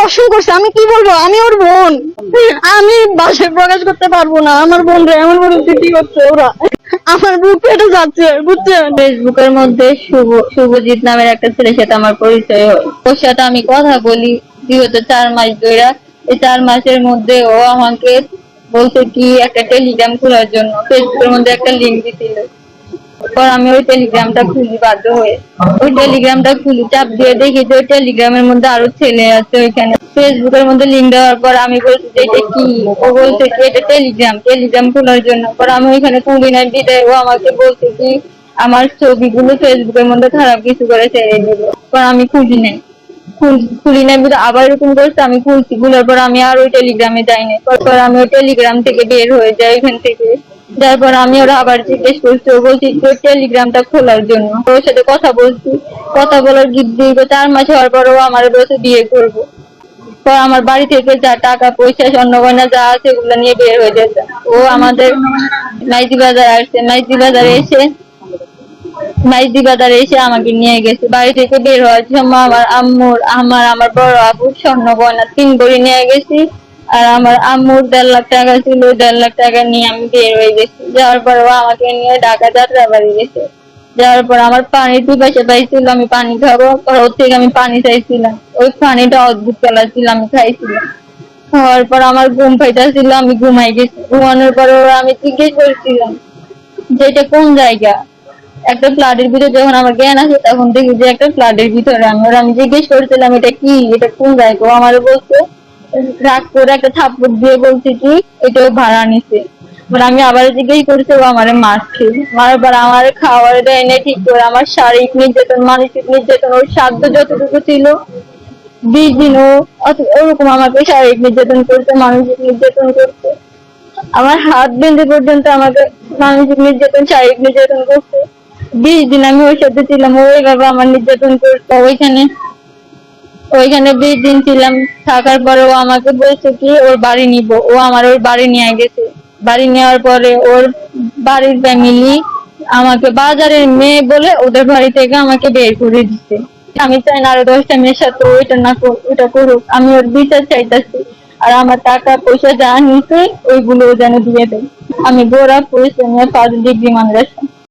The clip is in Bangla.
ধর্ষণ করছে। আমি কি বলবো, আমি ওর বোন, আমি ভাষায় প্রকাশ করতে পারবো না। আমার বোন রে এমন পরিস্থিতি করছে ওরা, আমার বুক ফেটে যাচ্ছে, বুঝছেন। ফেসবুকের মধ্যে শুভজিৎ নামের একটা ছেলের সাথে আমার পরিচয় হয়। ওর সাথে আমি কথা বলি বিগত 4 মাস ধরে। এই 4 মাসের মধ্যে ও আমাকে বলছে কি একটা টেলিগ্রাম খোলার জন্য, ফেসবুকের মধ্যে একটা লিঙ্ক দিছিল। পর আমি ওই টেলিগ্রামটা খুলি বাধ্য হয়ে। ওই টেলিগ্রামটা খুলি, চাপ দিয়ে দেখি যে ওই টেলিগ্রামের মধ্যে আরো ছেলে আছে ওইখানে। ফেসবুকের মধ্যে লিঙ্ক দেওয়ার পর আমি বলছি যে এটা কি, ও বলছে কি এটা টেলিগ্রাম খোলার জন্য। পর আমি ওইখানে খুলি নাই বিদায় ও আমাকে বলছে কি আমার ছবিগুলো ফেসবুকের মধ্যে খারাপ কিছু করে ছেড়ে দিল। পর আমি খুলি নাই বুঝে আবার এরকম করছে। আমি খুলছি, খোলার পর আমি আর ওই টেলিগ্রামে যাইনি। তারপর আমি ওই টেলিগ্রাম থেকে বের হয়ে যাই ওইখান থেকে। তারপর আমি ওরা আবার জিজ্ঞেস করছি, ও বলছি তোর টেলিগ্রামটা খোলার জন্য। ওর সাথে কথা বলছি, কথা বলার দীর্ঘ 4 মাস হওয়ার পর ও আমার বলছে বিয়ে করবো। পর আমার বাড়ি থেকে যা টাকা পয়সা স্বর্ণ গয়না যা আছে ওগুলো নিয়ে বের হয়ে যেত। ও আমাদের মাইজি বাজার আসছে, মাইজি বাজারে এসে আমাকে নিয়ে গেছে। বাড়ি থেকে বের হওয়ার সময় আমার বড় আপুর স্বর্ণ গয়না 3 ভরি নিয়ে গেছি। আর আমার আম্মুর 1.5 লাখ টাকা ছিল, 1.5 লাখ টাকা নিয়ে আমি বের হয়ে গেছি। যাওয়ার পর ও আমাকে নিয়ে ঢাকা যাত্রা বাড়ি গেছে। যাওয়ার পর আমার পানির পিপাসা পাইছিল, আমি পানি খাবো। ওর থেকে আমি পানি চাইছিলাম, ওই পানিটা অদ্ভুত কালার ছিল, আমি খাইছিলাম। খাওয়ার পর আমার ঘুম পাইতেছিল, আমি ঘুমাই গেছি। ঘুমানোর পর আমি জিজ্ঞেস করছিলাম যে এটা কোন জায়গা। একটা ফ্ল্যাটের ভিতরে যখন আমার জ্ঞান আছে তখন দেখি যে একটা ফ্ল্যাটের ভিতরে আমি জিজ্ঞেস করছিলাম এটা কি, এটা কোন জায়গা। ও আমার বলছে, রাগ করে একটা থাপ্পড় দিয়ে বলছে কি এটাও ভাড়া নিছে। আমি আবার জিজ্ঞেস করছি, ও আমারে মারছে। মারার পর আমার খাওয়ার দেয় না ঠিক করে। আমার শারীরিক নির্যাতন, মানসিক নির্যাতন, ওর সাধ্য যতটুকু ছিল 20 দিন ওরকম আমাকে শারীরিক নির্যাতন করতে, মানসিক নির্যাতন করতে। আমার হাত বেঁধে পর্যন্ত আমাকে মানসিক নির্যাতন, শারীরিক নির্যাতন করতে। 20 দিন আমি ওর সাথে ছিলাম, ওইভাবে আমার নির্যাতন করতো। ওইখানে 20 দিন ছিলাম। থাকার পরে ও আমাকে বলছে কি ওর বাড়ি নিব। ও আমার ওর বাড়ি নিয়ে গেছে। বাড়ি নেওয়ার পরে ওর বাড়ির ফ্যামিলি আমাকে বাজারের মেয়ে বলে ওদের বাড়ি থেকে আমাকে বের করে দিচ্ছে। আমি চাই না আরো 10টা মেয়ের সাথে ওইটা না ওটা করুক। আমি ওর বিচার চাইতেছি। আর আমার টাকা পয়সা যা নিছে ওইগুলো যেন দিয়ে দেয়। আমি গোড়া পরিশ্রমে 5 ডিগ্রি মাদ্রাসা।